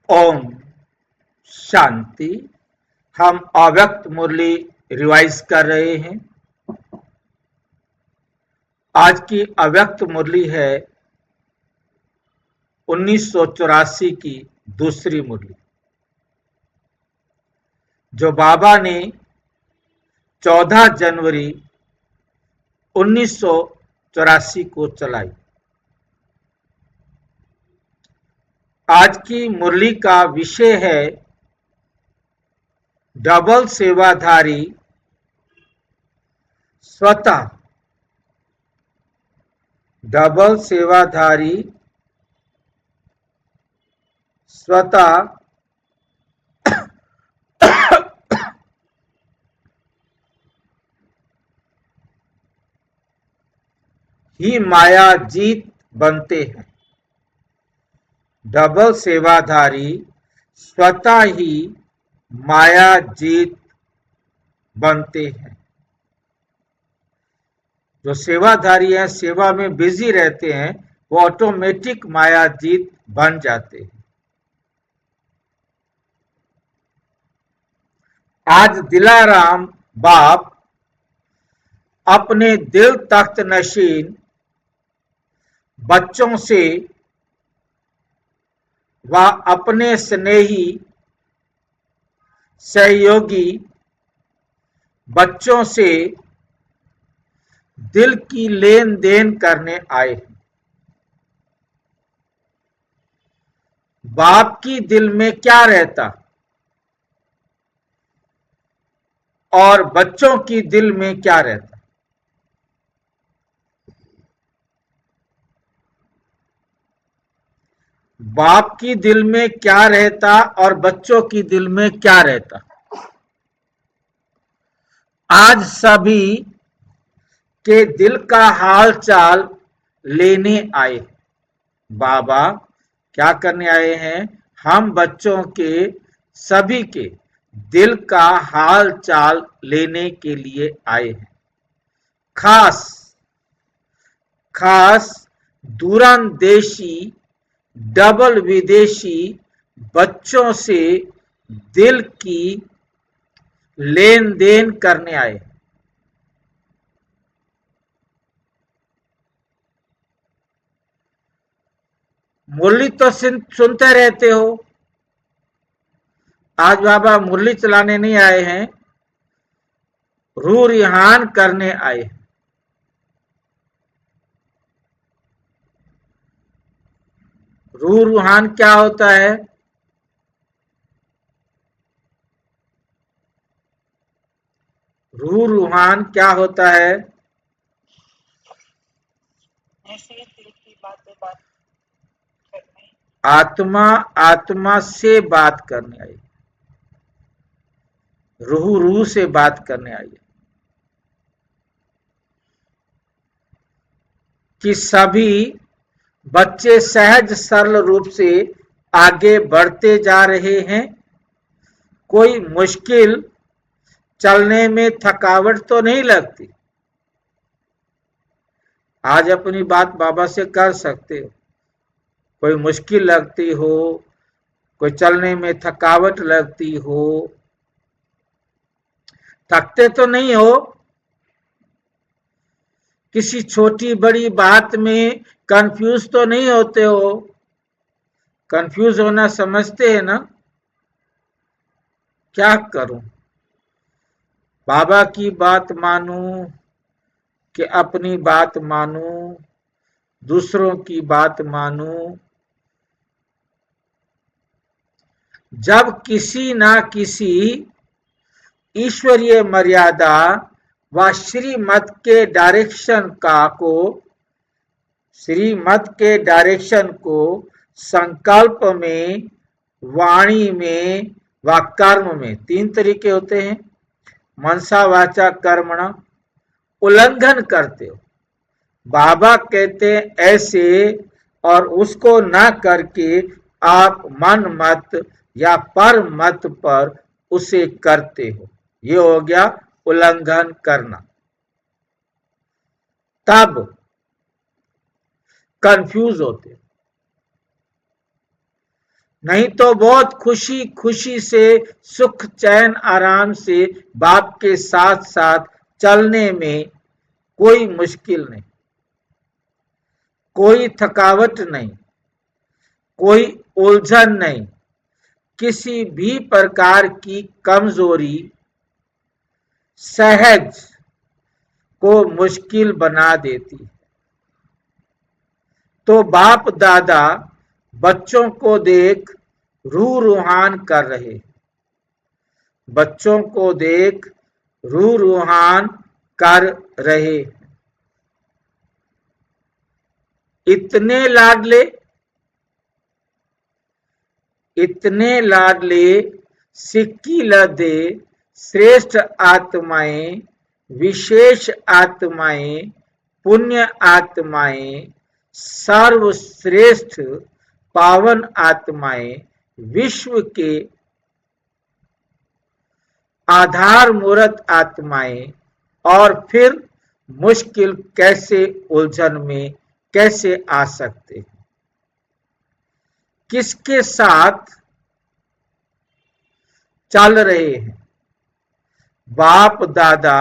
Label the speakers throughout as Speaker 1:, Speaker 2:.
Speaker 1: ओम शांति। हम अव्यक्त मुरली रिवाइज कर रहे हैं। आज की अव्यक्त मुरली है 1984 की दूसरी मुरली, जो बाबा ने 14 जनवरी 1984 को चलाई। आज की मुरली का विषय है डबल सेवाधारी स्वतः। डबल सेवाधारी स्वतः ही माया जीत बनते हैं। डबल सेवाधारी स्वतः ही माया जीत बनते हैं। जो सेवाधारी हैं, सेवा में बिजी रहते हैं, वो ऑटोमेटिक माया जीत बन जाते हैं। आज दिलाराम बाप अपने दिल तख्त नशीन बच्चों से व अपने स्नेही सहयोगी बच्चों से दिल की लेन देन करने आए हैं। बाप की दिल में क्या रहता और बच्चों की दिल में क्या रहता? बाप की दिल में क्या रहता और बच्चों की दिल में क्या रहता? आज सभी के दिल का हाल चाल लेने आए। बाबा क्या करने आए हैं? हम बच्चों के सभी के दिल का हाल चाल लेने के लिए आए हैं। खास खास दूरंदेशी डबल विदेशी बच्चों से दिल की लेन देन करने आए। मुरली तो सुनते रहते हो। आज बाबा मुरली चलाने नहीं आए हैं, रूह रिहान करने आए। रूह रूहान क्या होता है? रूह रूहान क्या होता है? आत्मा आत्मा से बात करने आई। रूह रूह से बात करने आई कि सभी बच्चे सहज सरल रूप से आगे बढ़ते जा रहे हैं। कोई मुश्किल चलने में थकावट तो नहीं लगती। आज अपनी बात बाबा से कर सकते हो। कोई मुश्किल लगती हो, कोई चलने में थकावट लगती हो, थकते तो नहीं हो। किसी छोटी बड़ी बात में कंफ्यूज तो नहीं होते हो। कंफ्यूज होना समझते हैं ना? क्या करूं, बाबा की बात मानूं कि अपनी बात मानूं, दूसरों की बात मानूं? जब किसी ना किसी ईश्वरीय मर्यादा व श्रीमत के डायरेक्शन को संकल्प में, वाणी में व कर्म में, 3 तरीके होते हैं, मनसा वाचा कर्मणा, उल्लंघन करते हो। बाबा कहते हैं ऐसे, और उसको ना करके आप मन मत या पर मत पर उसे करते हो। ये हो गया उल्लंघन करना। तब कंफ्यूज होते हो। नहीं तो बहुत खुशी खुशी से, सुख चैन आराम से बाप के साथ साथ चलने में कोई मुश्किल नहीं, कोई थकावट नहीं, कोई उलझन नहीं, किसी भी प्रकार की कमजोरी सहज को मुश्किल बना देती। तो बाप दादा बच्चों को देख रूह रूहान कर रहे, बच्चों को देख रूह रूहान कर रहे। इतने लाडले, इतने लाडले सिक्की लदे श्रेष्ठ आत्माएं, विशेष आत्माएं, पुण्य आत्माएं, सर्वश्रेष्ठ पावन आत्माएं, विश्व के आधार मूर्त आत्माएं, और फिर मुश्किल कैसे उलझन में कैसे आ सकते हैं? किसके साथ चल रहे हैं? बाप दादा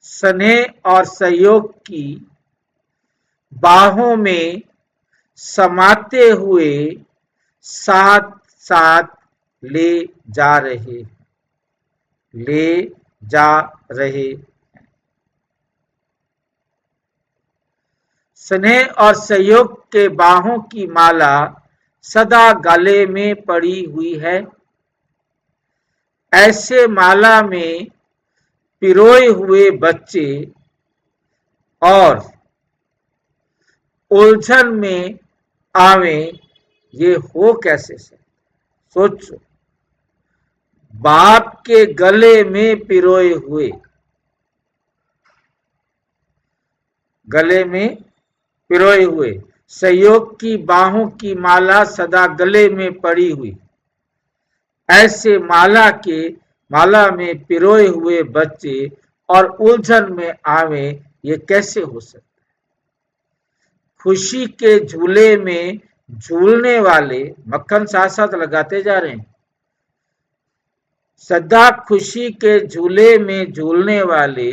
Speaker 1: स्नेह और सहयोग की बाहों में समाते हुए साथ साथ ले जा रहे, ले जा रहे। स्नेह और सहयोग के बाहों की माला सदा गले में पड़ी हुई है। ऐसे माला में पिरोए हुए बच्चे और उलझन में आवे, ये हो कैसे सकते? सोचो, बाप के गले में पिरोए हुए, गले में पिरोए हुए, सहयोग की बाहों की माला सदा गले में पड़ी हुई, ऐसे माला में पिरोए हुए बच्चे और उलझन में आवे, ये कैसे हो सकता? खुशी के झूले में झूलने वाले, मक्खन साथ साथ लगाते जा रहे हैं, सदा खुशी के झूले में झूलने वाले,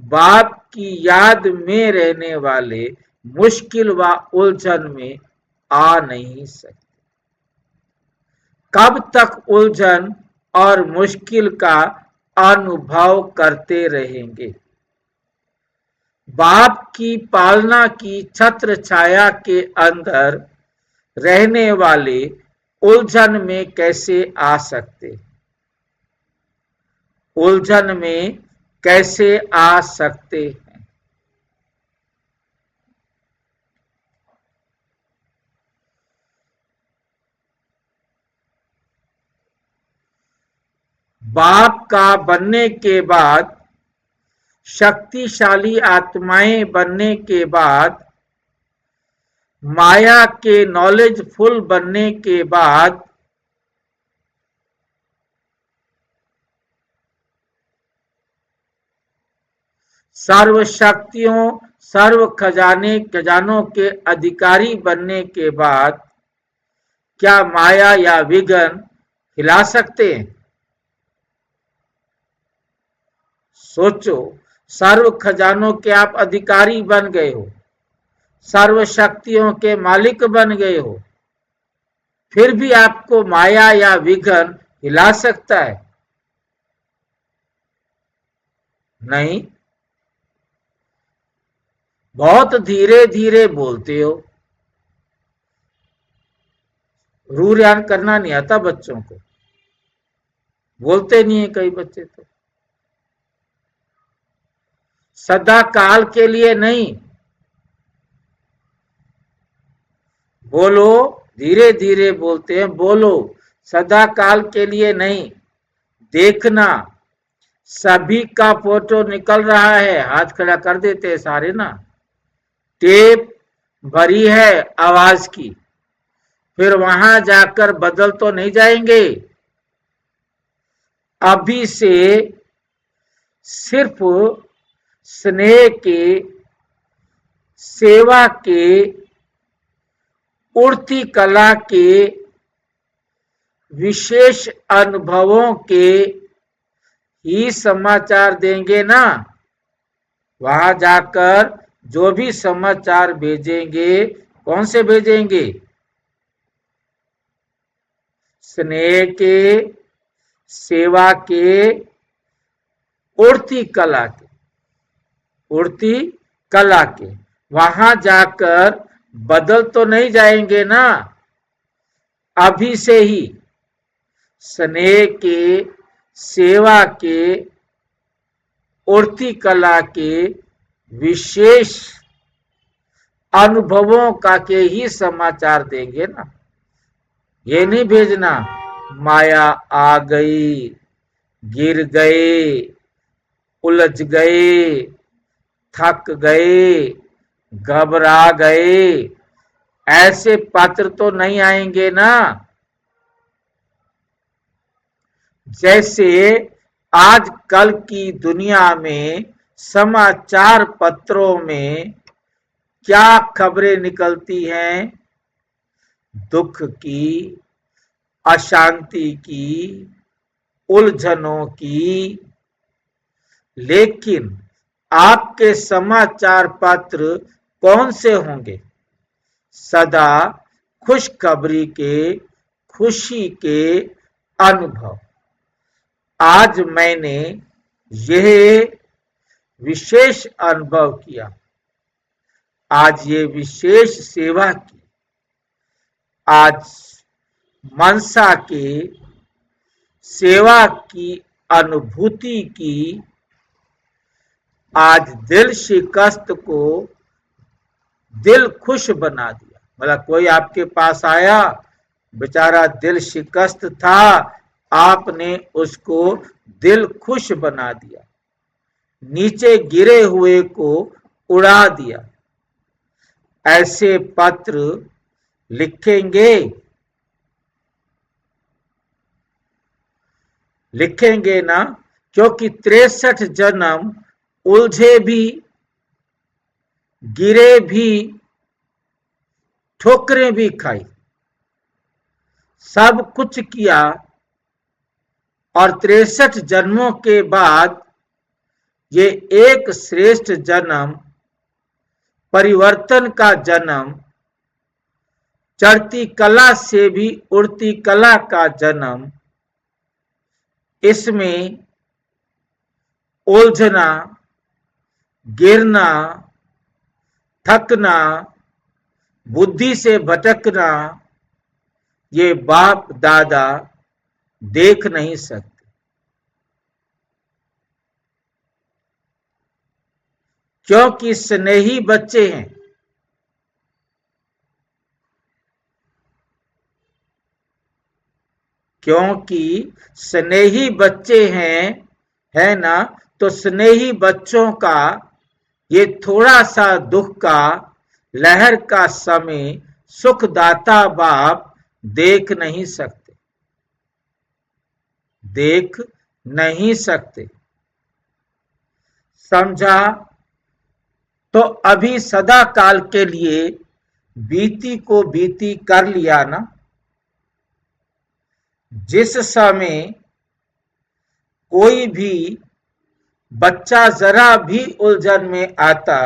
Speaker 1: बाप की याद में रहने वाले मुश्किल व उलझन में आ नहीं सकते। कब तक उलझन और मुश्किल का अनुभव करते रहेंगे? बाप की पालना की छत्र छाया के अंदर रहने वाले उलझन में कैसे आ सकते? उलझन में कैसे आ सकते हैं? बाप का बनने के बाद, शक्तिशाली आत्माएं बनने के बाद, माया के नॉलेजफुल बनने के बाद, सर्व शक्तियों, सर्व खजानों के अधिकारी बनने के बाद क्या माया या विघ्न हिला सकते हैं? सोचो, सर्व खजानों के आप अधिकारी बन गए हो, सर्व शक्तियों के मालिक बन गए हो, फिर भी आपको माया या विघ्न हिला सकता है? नहीं। बहुत धीरे धीरे बोलते हो, रूरयान करना नहीं आता बच्चों को, बोलते नहीं है कई बच्चे तो। सदा काल के लिए नहीं, बोलो, धीरे धीरे बोलते हैं, बोलो, सदा काल के लिए नहीं। देखना, सभी का फोटो निकल रहा है, हाथ खड़ा कर देते हैं सारे ना, टेप भरी है आवाज की, फिर वहां जाकर बदल तो नहीं जाएंगे। अभी से सिर्फ स्नेह के, सेवा के, उड़ती कला के विशेष अनुभवों के ही समाचार देंगे ना। वहां जाकर जो भी समाचार भेजेंगे, कौन से भेजेंगे? स्नेह के, सेवा के, उड़ती कला के, उड़ती कला के। वहां जाकर बदल तो नहीं जाएंगे ना। अभी से ही स्नेह के, सेवा के, उड़ती कला के विशेष अनुभवों का के ही समाचार देंगे ना। ये नहीं भेजना माया आ गई, गिर गए, उलझ गए, थक गए, घबरा गए, ऐसे पत्र तो नहीं आएंगे ना। जैसे आजकल की दुनिया में समाचार पत्रों में क्या खबरें निकलती हैं? दुख की, अशांति की, उलझनों की। लेकिन आपके समाचार पत्र कौन से होंगे? सदा खुशखबरी के, खुशी के अनुभव। आज मैंने यह विशेष अनुभव किया, आज ये विशेष सेवा की, आज मनसा के सेवा की अनुभूति की, आज दिल शिकस्त को दिल खुश बना दिया। मतलब कोई आपके पास आया, बेचारा दिल शिकस्त था, आपने उसको दिल खुश बना दिया, नीचे गिरे हुए को उड़ा दिया। ऐसे पत्र लिखेंगे, लिखेंगे ना, क्योंकि 63 जन्म उलझे भी, गिरे भी, ठोकरें भी खाई, सब कुछ किया, और 63 जन्मों के बाद ये एक श्रेष्ठ जन्म, परिवर्तन का जन्म, चढ़ती कला से भी उड़ती कला का जन्म, इसमें उलझना, गिरना, थकना, बुद्धि से भटकना, ये बाप दादा देख नहीं सकते। क्योंकि स्नेही बच्चे हैं। क्योंकि स्नेही बच्चे हैं, है ना, तो स्नेही बच्चों का ये थोड़ा सा दुख का, लहर का समय सुखदाता बाप देख नहीं सकते, देख नहीं सकते। समझा? तो अभी सदा काल के लिए बीती को बीती कर लिया ना। जिस समय कोई भी बच्चा जरा भी उलझन में आता,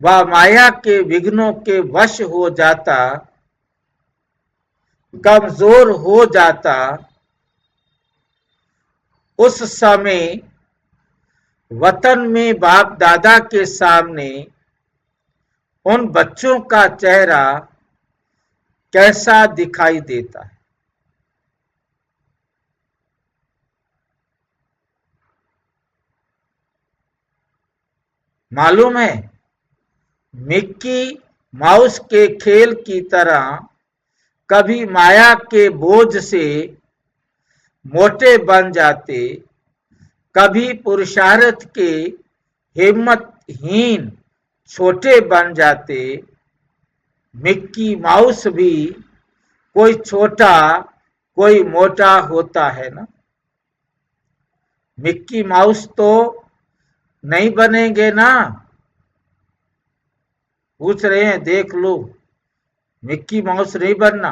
Speaker 1: वह माया के विघ्नों के वश हो जाता, कमजोर हो जाता, उस समय वतन में बाप दादा के सामने उन बच्चों का चेहरा कैसा दिखाई देता है? मालूम है? मिक्की माउस के खेल की तरह कभी माया के बोझ से मोटे बन जाते, कभी पुरुषार्थ के हिम्मतहीन छोटे बन जाते। मिक्की माउस भी कोई छोटा, कोई मोटा होता है ना। मिक्की माउस तो नहीं बनेंगे ना। पूछ रहे हैं, देख लो, मिक्की माउस नहीं बनना।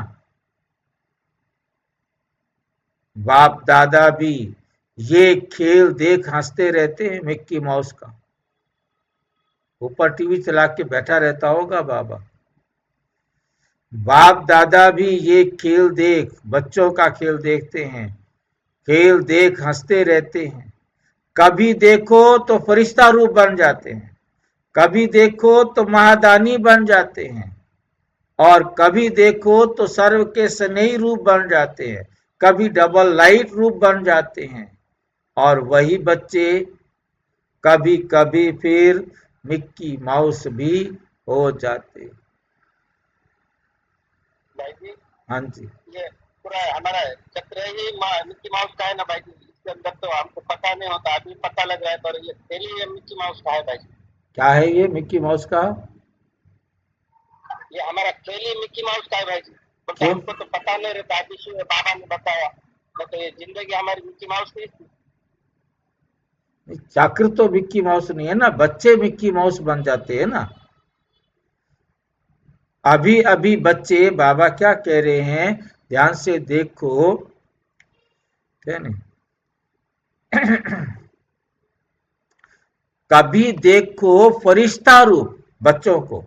Speaker 1: बाप दादा भी ये खेल देख हंसते रहते हैं। मिक्की माउस का ऊपर टीवी चला के बैठा रहता होगा बाबा। बाप दादा भी ये खेल देख, बच्चों का खेल देखते हैं, खेल देख हंसते रहते हैं। कभी देखो तो फरिश्ता रूप बन जाते हैं, कभी देखो तो महादानी बन जाते हैं, और कभी देखो तो सर्व के स्नेही रूप बन जाते हैं, कभी डबल लाइट रूप बन जाते हैं। और वही बच्चे कभी कभी फिर मिक्की माउस भी हो जाते।
Speaker 2: भाई जी
Speaker 1: हाँ जी।
Speaker 2: ये पूरा हमारा चक्र ही मिक्की माउस का है ना भाई जी। इसके अंदर तो हमको पता नहीं होता, अभी पता लग रहा है, पर ये पहले ये मिक्की माउस का है भाई जी।
Speaker 1: क्या है ये मिक्की माउस का?
Speaker 2: ये हमारा खेल ही मिक्की माउस का है भाई जी। बोलते
Speaker 1: क्यों?
Speaker 2: हमको तो पता नहीं रहता, अभी से बाबा ने बताया। तो ये जिंदगी हमारी मिक्की माउस की थी।
Speaker 1: चक्र तो मिक्की माउस नहीं है ना, बच्चे मिक्की माउस बन जाते हैं ना। अभी अभी बच्चे, बाबा क्या कह रहे हैं, ध्यान से देखो, क्या नहीं। कभी देखो फरिश्ता रूप बच्चों को,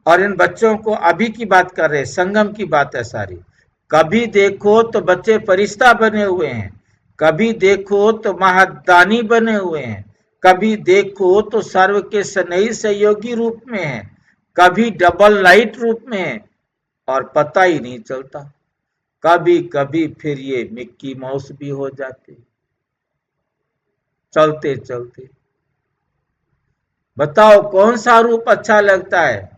Speaker 1: और इन बच्चों को अभी की बात कर रहे हैं, संगम की बात है सारी। कभी देखो तो बच्चे फरिश्ता बने हुए हैं, कभी देखो तो महादानी बने हुए हैं, कभी देखो तो सर्व के स्नेही सहयोगी रूप में है, कभी डबल लाइट रूप में है, और पता ही नहीं चलता। कभी कभी फिर ये मिक्की माउस भी हो जाते चलते चलते। बताओ कौन सा रूप अच्छा लगता है?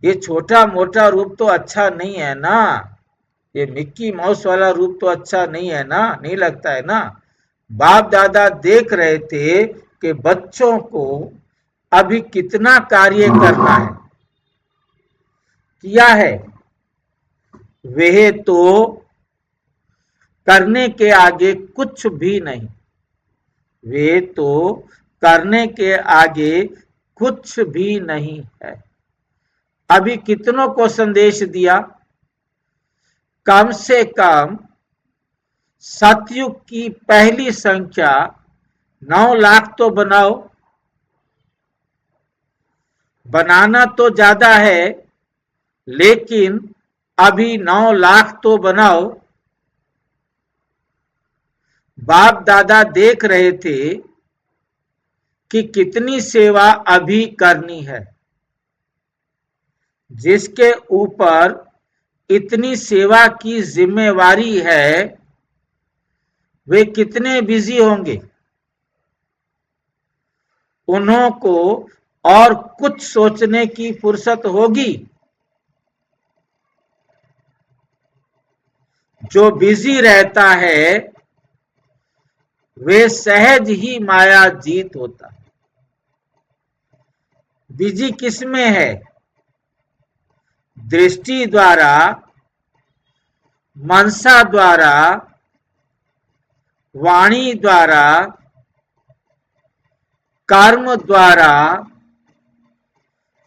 Speaker 1: ये छोटा मोटा रूप तो अच्छा नहीं है ना, ये मिक्की माउस वाला रूप तो अच्छा नहीं है ना, नहीं लगता है ना। बाप दादा देख रहे थे कि बच्चों को अभी कितना कार्य करना है, किया है, वह तो करने के आगे कुछ भी नहीं, वे तो करने के आगे कुछ भी नहीं है। अभी कितनों को संदेश दिया? कम से कम सतयुग की पहली संख्या 9 लाख तो बनाओ। बनाना तो ज्यादा है, लेकिन अभी 9 लाख तो बनाओ। बाप दादा देख रहे थे कि कितनी सेवा अभी करनी है। जिसके ऊपर इतनी सेवा की जिम्मेवारी है, वे कितने बिजी होंगे। उन्हों को और कुछ सोचने की फुर्सत होगी? जो बिजी रहता है वे सहज ही माया जीत होता है। बिजी किसमें है? दृष्टि द्वारा, मनसा द्वारा, वाणी द्वारा, कर्म द्वारा,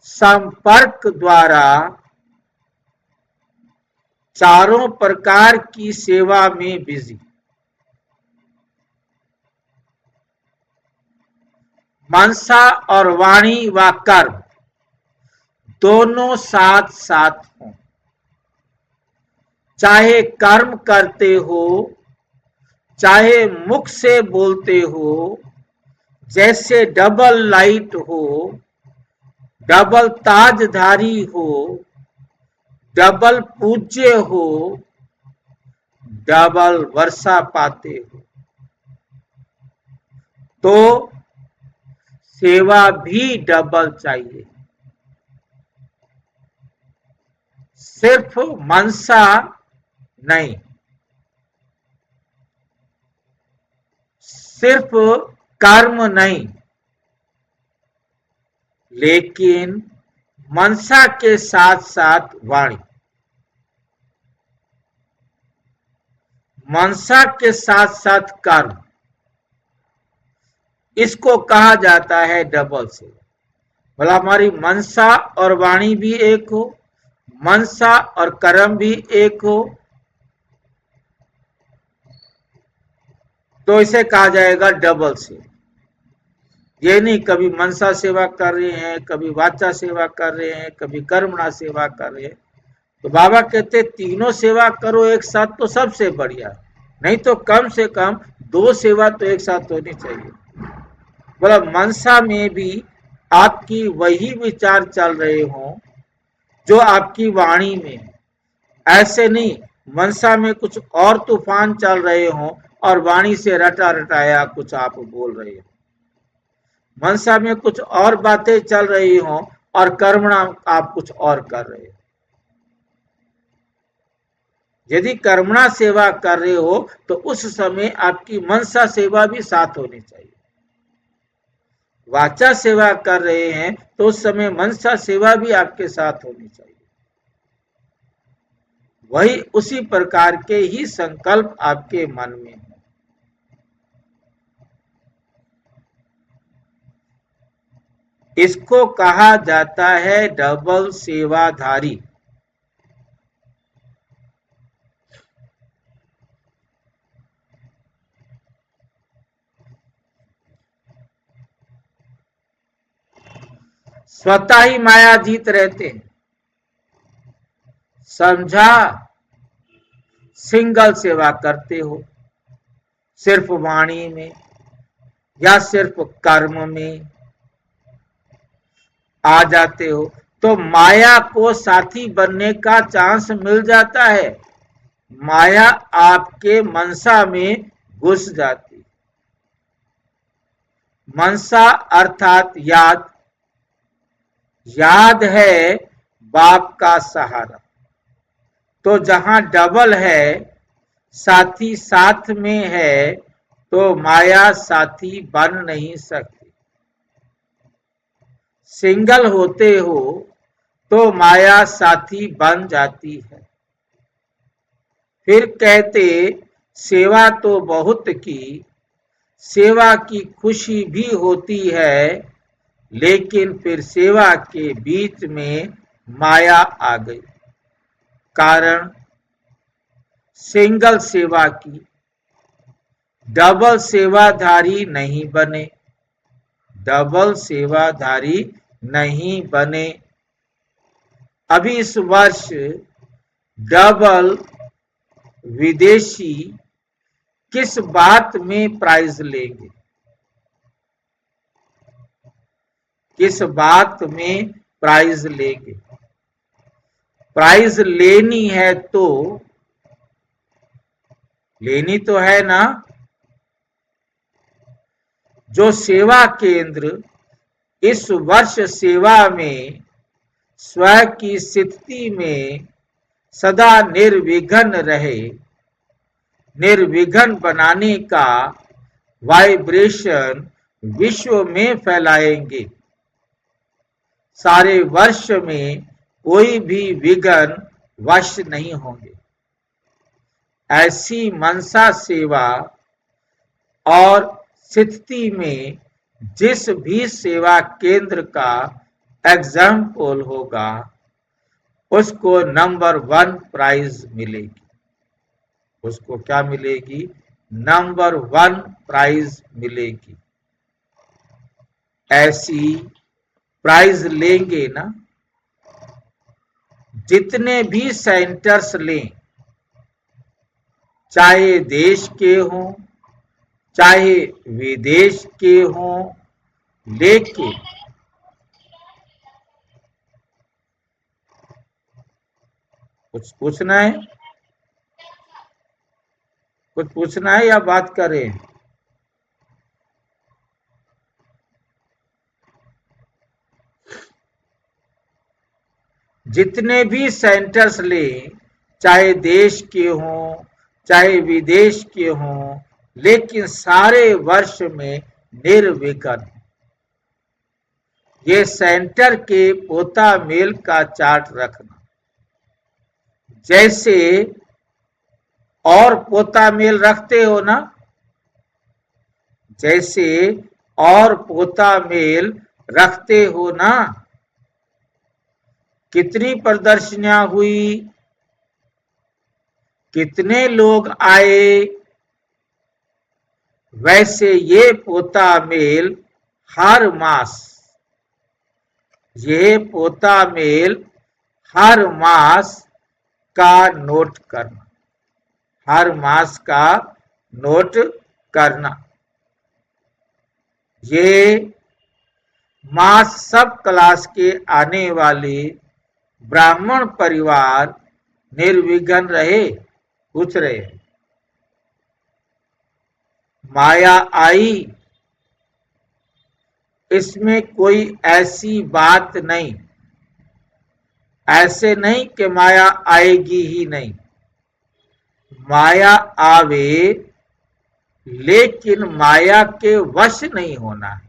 Speaker 1: संपर्क द्वारा, चारों प्रकार की सेवा में बिजी। मनसा और वाणी व कर्म दोनों साथ साथ हों। चाहे कर्म करते हो, चाहे मुख से बोलते हो, जैसे डबल लाइट हो, डबल ताजधारी हो, डबल पूज्य हो, डबल वर्षा पाते हो, तो सेवा भी डबल चाहिए। सिर्फ मनसा नहीं, सिर्फ कर्म नहीं, लेकिन मनसा के साथ साथ वाणी, मनसा के साथ साथ कर्म, इसको कहा जाता है डबल सेवा। भला हमारी मनसा और वाणी भी एक हो, मनसा और कर्म भी एक हो, तो इसे कहा जाएगा डबल सेवा। ये नहीं कभी मनसा सेवा कर रहे हैं, कभी वाचा सेवा कर रहे हैं, कभी कर्मणा सेवा कर रहे हैं। तो बाबा कहते तीनों सेवा करो एक साथ तो सबसे बढ़िया, नहीं तो कम से कम 2 सेवा तो एक साथ होनी चाहिए। बोला मनसा में भी आपकी वही विचार चल रहे हों जो आपकी वाणी में, ऐसे नहीं मनसा में कुछ और तूफान चल रहे हों और वाणी से रटा रटाया कुछ आप बोल रहे हो। मनसा में कुछ और बातें चल रही हों और कर्मणा आप कुछ और कर रहे हो। यदि कर्मणा सेवा कर रहे हो तो उस समय आपकी मनसा सेवा भी साथ होनी चाहिए। वाचा सेवा कर रहे हैं तो उस समय मनसा सेवा भी आपके साथ होनी चाहिए। वही उसी प्रकार के ही संकल्प आपके मन में हो। इसको कहा जाता है डबल सेवाधारी। स्वतः ही मायाजीत रहते हैं। समझा, सिंगल सेवा करते हो, सिर्फ वाणी में या सिर्फ कर्म में आ जाते हो तो माया को साथी बनने का चांस मिल जाता है। माया आपके मनसा में घुस जाती। मनसा अर्थात याद, याद है बाप का सहारा। तो जहां डबल है, साथी साथ में है, तो माया साथी बन नहीं सकती। सिंगल होते हो तो माया साथी बन जाती है। फिर कहते सेवा तो बहुत की, सेवा की खुशी भी होती है, लेकिन फिर सेवा के बीच में माया आ गई। कारण सिंगल सेवा की, डबल सेवाधारी नहीं बने, डबल सेवाधारी नहीं बने। अभी इस वर्ष डबल विदेशी किस बात में प्राइज लेंगे? किस बात में प्राइज लेंगे? प्राइज लेनी है तो लेनी तो है ना। जो सेवा केंद्र इस वर्ष सेवा में स्वयं की स्थिति में सदा निर्विघ्न रहे, निर्विघ्न बनाने का वाइब्रेशन विश्व में फैलाएंगे। सारे वर्ष में कोई भी विघ्न वश नहीं होंगे। ऐसी मनसा सेवा और स्थिति में जिस भी सेवा केंद्र का एग्जाम्पल होगा उसको नंबर 1 प्राइज मिलेगी। उसको क्या मिलेगी? नंबर 1 प्राइज मिलेगी। ऐसी प्राइज लेंगे ना। जितने भी सेंटर्स लें, चाहे देश के हों चाहे विदेश के हों, लेकिन कुछ पूछना है? कुछ पूछना है या बात करें? जितने भी सेंटर्स लें, चाहे देश के हों चाहे विदेश के हों, लेकिन सारे वर्ष में निर्विघ्न। ये सेंटर के पोता मेल का चार्ट रखना। जैसे और पोता मेल रखते हो ना, जैसे और पोता मेल रखते हो ना। कितनी प्रदर्शनियां हुई, कितने लोग आए, वैसे ये पोता मेल हर मास, ये पोता मेल हर मास का नोट करना, हर मास का नोट करना। ये मास सब क्लास के आने वाले ब्राह्मण परिवार निर्विघ्न रहे, पूछ रहे हैं। माया आई, इसमें कोई ऐसी बात नहीं, ऐसे नहीं कि माया आएगी ही नहीं। माया आवे, लेकिन माया के वश नहीं होना है।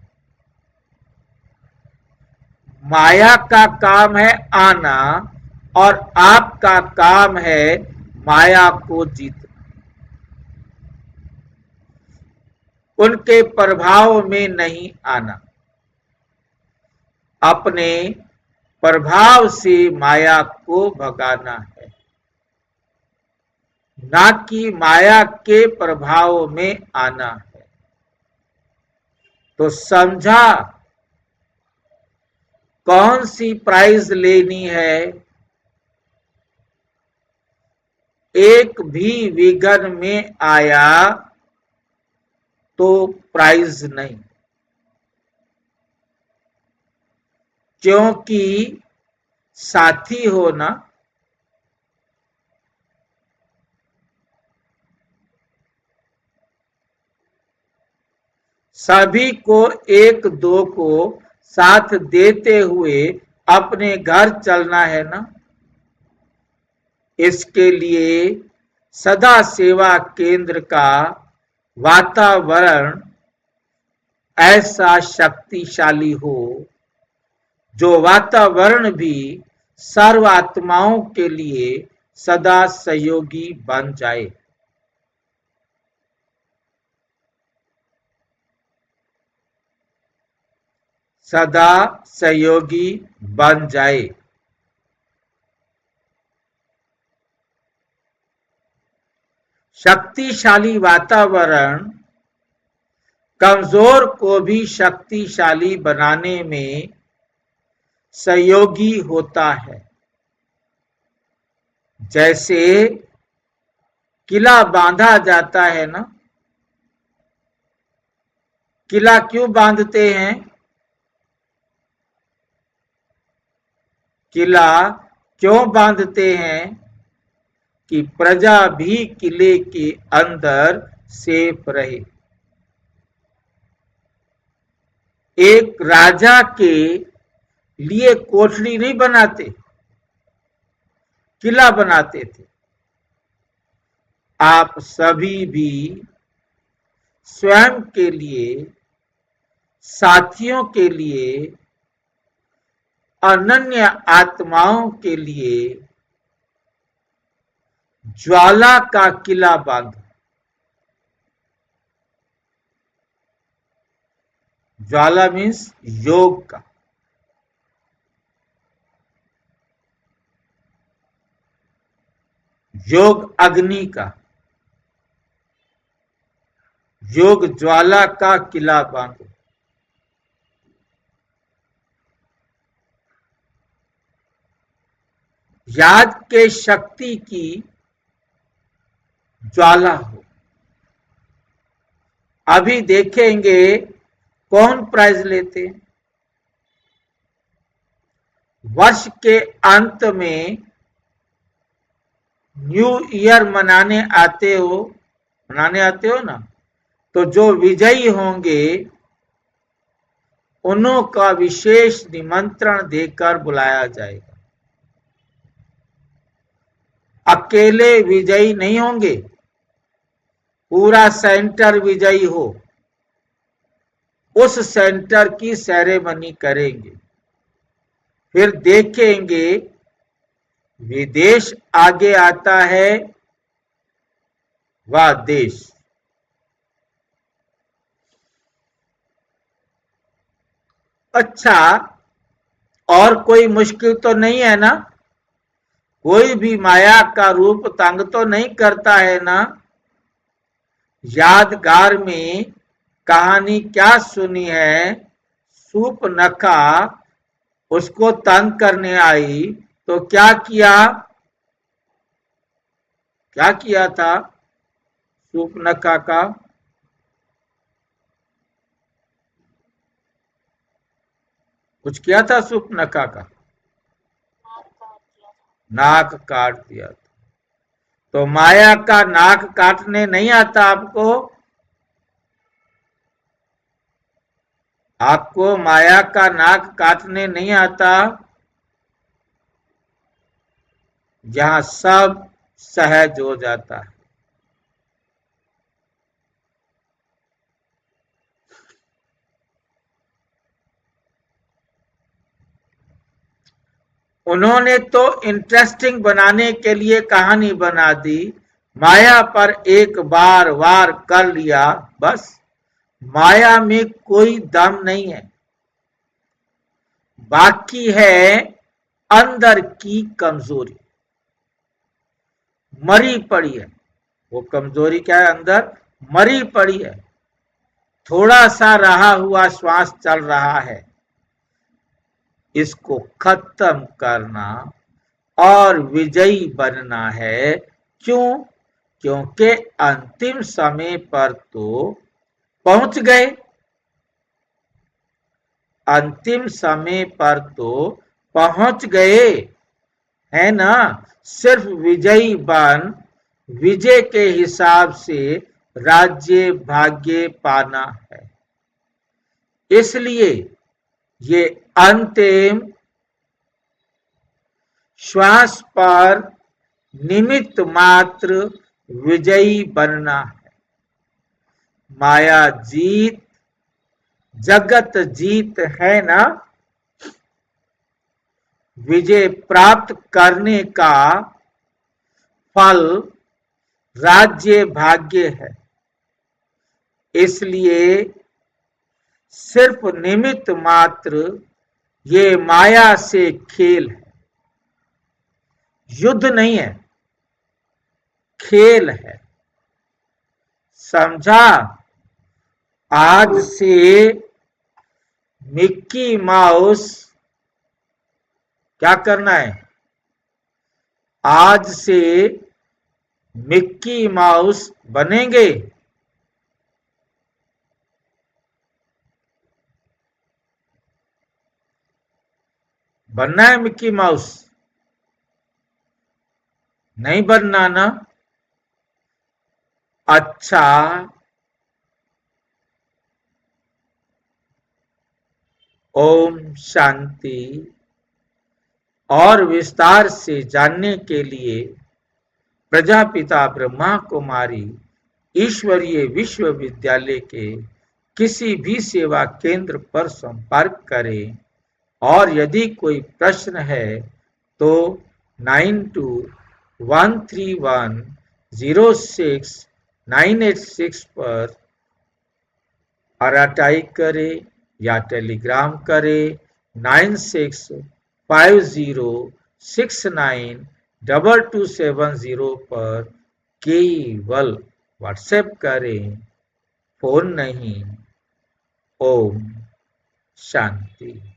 Speaker 1: माया का काम है आना और आपका काम है माया को जीतना, उनके प्रभाव में नहीं आना। अपने प्रभाव से माया को भगाना है, ना कि माया के प्रभाव में आना है। तो समझा कौन सी प्राइज लेनी है? एक भी विघ्न में आया तो प्राइज नहीं, क्योंकि साथी हो ना। सभी को एक दो को साथ देते हुए अपने घर चलना है ना। इसके लिए सदा सेवा केंद्र का वातावरण ऐसा शक्तिशाली हो, जो वातावरण भी सर्व आत्माओं के लिए सदा सहयोगी बन जाए। सदा सहयोगी बन जाए। शक्तिशाली वातावरण कमजोर को भी शक्तिशाली बनाने में सहयोगी होता है। जैसे किला बांधा जाता है ना, किला क्यों बांधते हैं? किला क्यों बांधते हैं? कि प्रजा भी किले के अंदर सेफ रहे। एक राजा के लिए कोठरी नहीं बनाते, किला बनाते थे। आप सभी भी स्वयं के लिए, साथियों के लिए, अनन्य आत्माओं के लिए ज्वाला का किला बांधो। ज्वाला मीन्स योग का। योग अग्नि का, योग ज्वाला का किला बांधो। याद के शक्ति की ज्वाला हो। अभी देखेंगे कौन प्राइज लेते। वर्ष के अंत में न्यू ईयर मनाने आते हो ना, तो जो विजयी होंगे उन्हों का विशेष निमंत्रण देकर बुलाया जाएगा। अकेले विजयी नहीं होंगे, पूरा सेंटर विजयी हो, उस सेंटर की सेरेमनी करेंगे। फिर देखेंगे विदेश आगे आता है व देश। अच्छा, और कोई मुश्किल तो नहीं है ना? कोई भी माया का रूप तंग तो नहीं करता है ना? यादगार में कहानी क्या सुनी है, सूर्पनखा उसको तंग करने आई तो क्या किया था सूर्पनखा का? कुछ किया था सूर्पनखा का? नाक काट दिया था। तो माया का नाक काटने नहीं आता आपको? आपको माया का नाक काटने नहीं आता? जहां सब सहज हो जाता है। उन्होंने तो इंटरेस्टिंग बनाने के लिए कहानी बना दी, माया पर एक बार वार कर लिया बस। माया में कोई दम नहीं है, बाकी है अंदर की कमजोरी मरी पड़ी है। वो कमजोरी क्या है? अंदर मरी पड़ी है। थोड़ा सा रहा हुआ श्वास चल रहा है, इसको खत्म करना और विजयी बनना है। क्यों? क्योंकि अंतिम समय पर तो पहुंच गए। अंतिम समय पर तो पहुंच गए, है ना? सिर्फ विजयी बन विजय के हिसाब से राज्य भाग्य पाना है। इसलिए ये अंतिम श्वास पर निमित्त मात्र विजयी बनना है। माया जीत, जगत जीत है ना? विजय प्राप्त करने का फल राज्य भाग्य है। इसलिए सिर्फ निमित्त मात्र ये माया से खेल है, युद्ध नहीं है, खेल है। समझा? आज से मिक्की माउस क्या करना है? आज से मिक्की माउस बनेंगे। बनना है मिक्की माउस? नहीं बनना ना? अच्छा, ओम शांति। और विस्तार से जानने के लिए प्रजापिता ब्रह्मा कुमारी ईश्वरीय विश्वविद्यालय के किसी भी सेवा केंद्र पर संपर्क करें। और यदि कोई प्रश्न है तो 9213106986 पर आरटीआई करें या टेलीग्राम करें 9650692270 पर केवल व्हाट्सएप करें, फोन नहीं। ओम शांति।